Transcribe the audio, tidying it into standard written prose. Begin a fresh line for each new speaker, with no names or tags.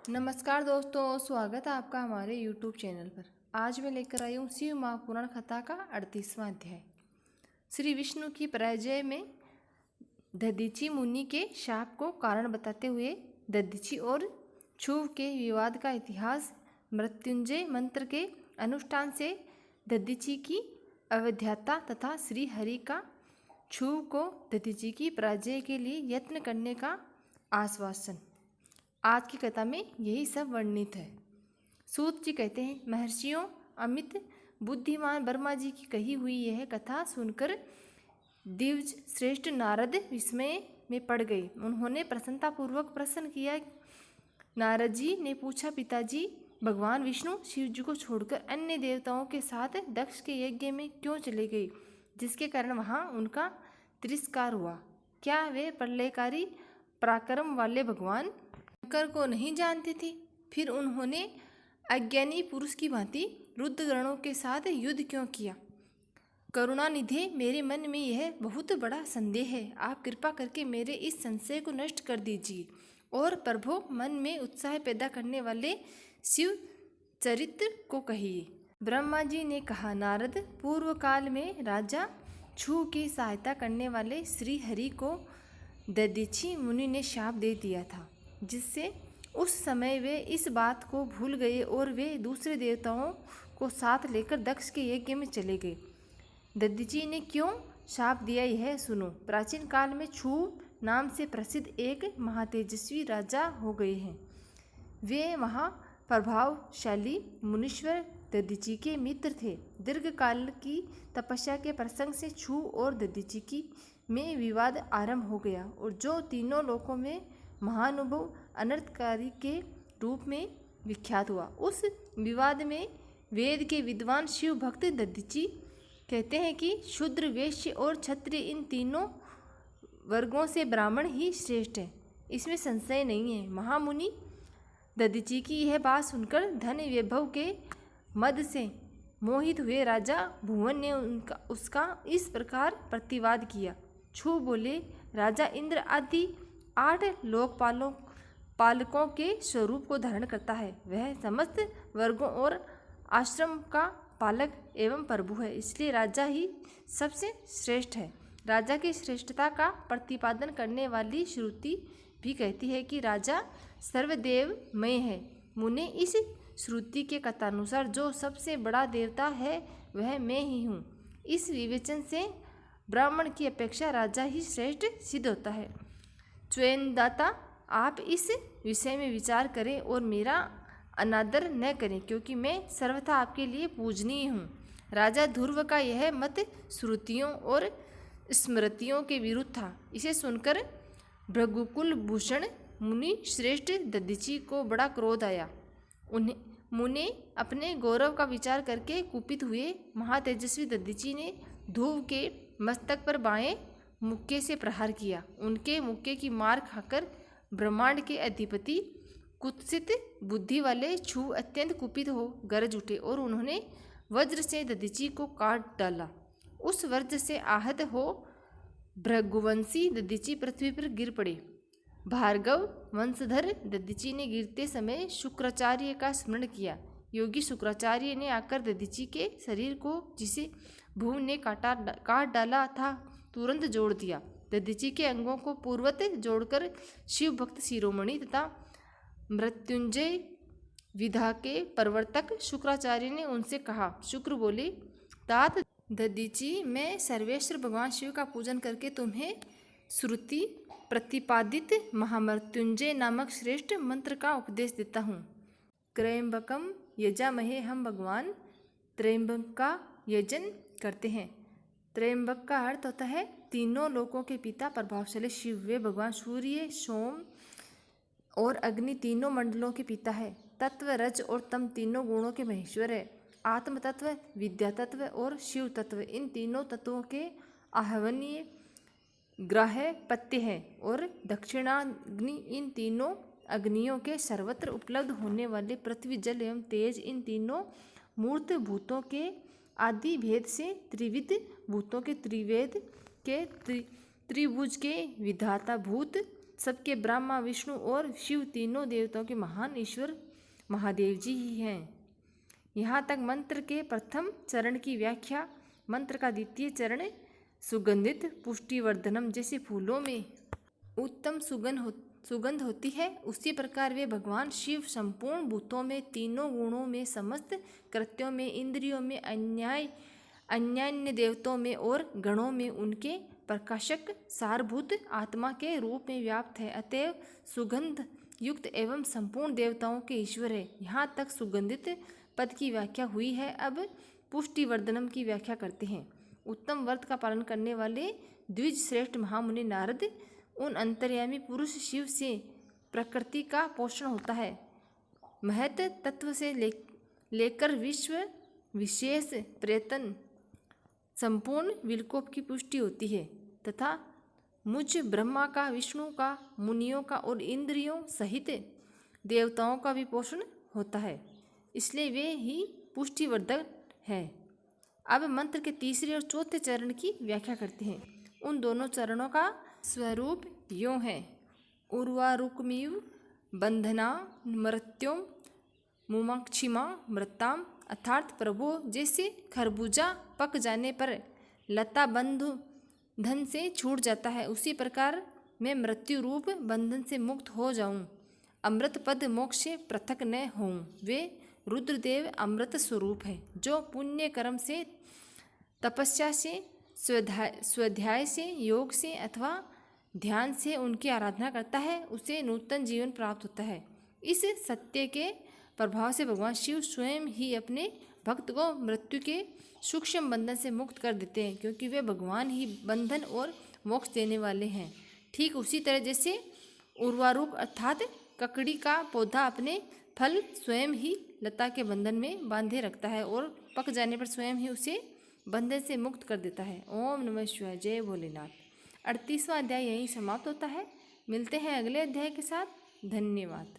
नमस्कार दोस्तों, स्वागत है आपका हमारे YouTube चैनल पर। आज मैं लेकर आई हूँ शिव महापुराण कथा का 38वां अध्याय। श्री विष्णु की पराजय में दधीचि मुनि के शाप को कारण बताते हुए दधीचि और छुव के विवाद का इतिहास। मृत्युंजय मंत्र के अनुष्ठान से दधीचि की अवैधता तथा श्री हरि का छुव को दधीचि की पराजय के लिए यत्न करने का आश्वासन। आज की कथा में यही सब वर्णित है। सूत जी कहते हैं, महर्षियों अमित बुद्धिमान ब्रह्मा जी की कही हुई यह कथा सुनकर दिव्य श्रेष्ठ नारद विस्मय में पड़ गए। उन्होंने प्रसन्नतापूर्वक प्रश्न किया। नारद जी ने पूछा, पिताजी, भगवान विष्णु शिव जी को छोड़कर अन्य देवताओं के साथ दक्ष के यज्ञ में क्यों चले गए, जिसके कारण वहाँ उनका तिरस्कार हुआ? क्या वे प्रलयकारी पराक्रम वाले भगवान शंकर को नहीं जानते थे? फिर उन्होंने अज्ञानी पुरुष की भांति रुद्रगणों के साथ युद्ध क्यों किया? करुणानिधे, मेरे मन में यह बहुत बड़ा संदेह है। आप कृपा करके मेरे इस संशय को नष्ट कर दीजिए और प्रभु मन में उत्साह पैदा करने वाले शिव चरित्र को कहिए। ब्रह्मा जी ने कहा, नारद, पूर्व काल में राजा छू की सहायता करने वाले श्री हरि को दधीचि मुनि ने शाप दे दिया था, जिससे उस समय वे इस बात को भूल गए और वे दूसरे देवताओं को साथ लेकर दक्ष के यज्ञ में चले गए। दधीचि ने क्यों शाप दिया, यह सुनो। प्राचीन काल में छू नाम से प्रसिद्ध एक महातेजस्वी राजा हो गए हैं। वे वहाँ प्रभावशाली मुनीश्वर दधीचि के मित्र थे। दीर्घ काल की तपस्या के प्रसंग से छू और दधीचि की में विवाद आरंभ हो गया, और जो तीनों लोकों में महानुभव अनर्थकारी के रूप में विख्यात हुआ। उस विवाद में वेद के विद्वान शिव भक्त दधीचि कहते हैं कि शूद्र, वैश्य और क्षत्रिय इन तीनों वर्गों से ब्राह्मण ही श्रेष्ठ है, इसमें संशय नहीं है। महामुनि दधीचि की यह बात सुनकर धन वैभव के मद से मोहित हुए राजा भुवन ने उसका इस प्रकार प्रतिवाद किया। छू बोले, राजा इंद्र आदि 8 लोकपालों के स्वरूप को धारण करता है। वह समस्त वर्गों और आश्रम का पालक एवं प्रभु है, इसलिए राजा ही सबसे श्रेष्ठ है। राजा की श्रेष्ठता का प्रतिपादन करने वाली श्रुति भी कहती है कि राजा सर्वदेवमय है। मुने, इस श्रुति के कथानुसार जो सबसे बड़ा देवता है वह मैं ही हूँ। इस विवेचन से ब्राह्मण की अपेक्षा राजा ही श्रेष्ठ सिद्ध होता है। च्वेनदाता, आप इस विषय में विचार करें और मेरा अनादर न करें, क्योंकि मैं सर्वथा आपके लिए पूजनीय हूँ। राजा ध्रुव का यह मत श्रुतियों और स्मृतियों के विरुद्ध था। इसे सुनकर भृगुकुल भूषण मुनि श्रेष्ठ दधीचि को बड़ा क्रोध आया। मुनि अपने गौरव का विचार करके कुपित हुए। महातेजस्वी दधीचि ने ध्रुव के मस्तक पर बाएं मुक्के से प्रहार किया। उनके मुक्के की मार खाकर ब्रह्मांड के अधिपति कुत्सित बुद्धि वाले छू अत्यंत कुपित हो गरज उठे और उन्होंने वज्र से दधीचि को काट डाला। उस वज्र से आहत हो भृगुवंशी दधीचि पृथ्वी पर गिर पड़े। भार्गव वंशधर दधीचि ने गिरते समय शुक्राचार्य का स्मरण किया। योगी शुक्राचार्य ने आकर दधीचि के शरीर को, जिसे भूमि ने काट डाला था, तुरंत जोड़ दिया। दधीचि के अंगों को पूर्वत जोड़कर शिव भक्त शिरोमणि तथा मृत्युंजय विधा के प्रवर्तक शुक्राचार्य ने उनसे कहा। शुक्र बोले, तात दधीचि, मैं सर्वेश्वर भगवान शिव का पूजन करके तुम्हें श्रुति प्रतिपादित महामृत्युंजय नामक श्रेष्ठ मंत्र का उपदेश देता हूँ। त्रयंबकम यजामहे, हम भगवान त्रयंबक का यजन करते हैं। त्रयंबक का अर्थ होता है तीनों लोकों के पिता प्रभावशाली शिव। वे भगवान सूर्य, सोम और अग्नि तीनों मंडलों के पिता है। तत्व, रज और तम तीनों गुणों के महेश्वर है। आत्म तत्व, विद्या तत्व और शिव तत्व, इन तीनों तत्वों के आह्वनीय ग्राह पत्य है। और दक्षिणाग्नि, इन तीनों अग्नियों के सर्वत्र उपलब्ध होने वाले पृथ्वी, जल एवं तेज, इन तीनों मूर्त भूतों के आदि भेद से त्रिविध भूतों के त्रिवेद के त्रिभुज के विधाता भूत सबके ब्रह्मा, विष्णु और शिव तीनों देवताओं के महान ईश्वर महादेव जी ही हैं। यहाँ तक मंत्र के प्रथम चरण की व्याख्या। मंत्र का द्वितीय चरण सुगंधित पुष्टिवर्धनम जैसे फूलों में उत्तम सुगंध होती है, उसी प्रकार वे भगवान शिव संपूर्ण भूतों में, तीनों गुणों में, समस्त कृत्यों में, इंद्रियों में, अन्यान्य देवताओं में और गणों में उनके प्रकाशक सारभूत आत्मा के रूप में व्याप्त है। अतएव सुगंध युक्त एवं संपूर्ण देवताओं के ईश्वर है। यहाँ तक सुगंधित पद की व्याख्या हुई है। अब पुष्टिवर्धनम की व्याख्या करते हैं। उत्तम व्रत का पालन करने वाले द्विज श्रेष्ठ महामुनि नारद उन अंतर्यामी पुरुष शिव से प्रकृति का पोषण होता है। महत तत्व से लेकर विश्व विशेष प्रयत्न संपूर्ण विलकोप की पुष्टि होती है तथा मुझ ब्रह्मा का, विष्णु का, मुनियों का और इंद्रियों सहित देवताओं का भी पोषण होता है, इसलिए वे ही पुष्टिवर्धक है। अब मंत्र के तीसरे और चौथे चरण की व्याख्या करते हैं। उन दोनों चरणों का स्वरूप यों है। उर्वारुकमिव बंधना मृत्युम मुमाक्षिमा मृताम, अर्थात प्रभु जैसे खरबूजा पक जाने पर लता बंधन से छूट जाता है, उसी प्रकार मैं मृत्यु रूप बंधन से मुक्त हो जाऊं, अमृत पद मोक्ष से पृथक न होऊं। वे रुद्रदेव अमृत स्वरूप है, जो पुण्य कर्म से, तपस्या से, स्वाध्याय से, योग से अथवा ध्यान से उनकी आराधना करता है, उसे नूतन जीवन प्राप्त होता है। इस सत्य के प्रभाव से भगवान शिव स्वयं ही अपने भक्त को मृत्यु के सूक्ष्म बंधन से मुक्त कर देते हैं, क्योंकि वे भगवान ही बंधन और मोक्ष देने वाले हैं। ठीक उसी तरह जैसे उर्वारुक अर्थात ककड़ी का पौधा अपने फल स्वयं ही लता के बंधन में बांधे रखता है और पक जाने पर स्वयं ही उसे बंधन से मुक्त कर देता है। ओम नमः शिवाय, जय भोलेनाथ। 38वां अध्याय यहीं समाप्त होता है। मिलते हैं अगले अध्याय के साथ। धन्यवाद।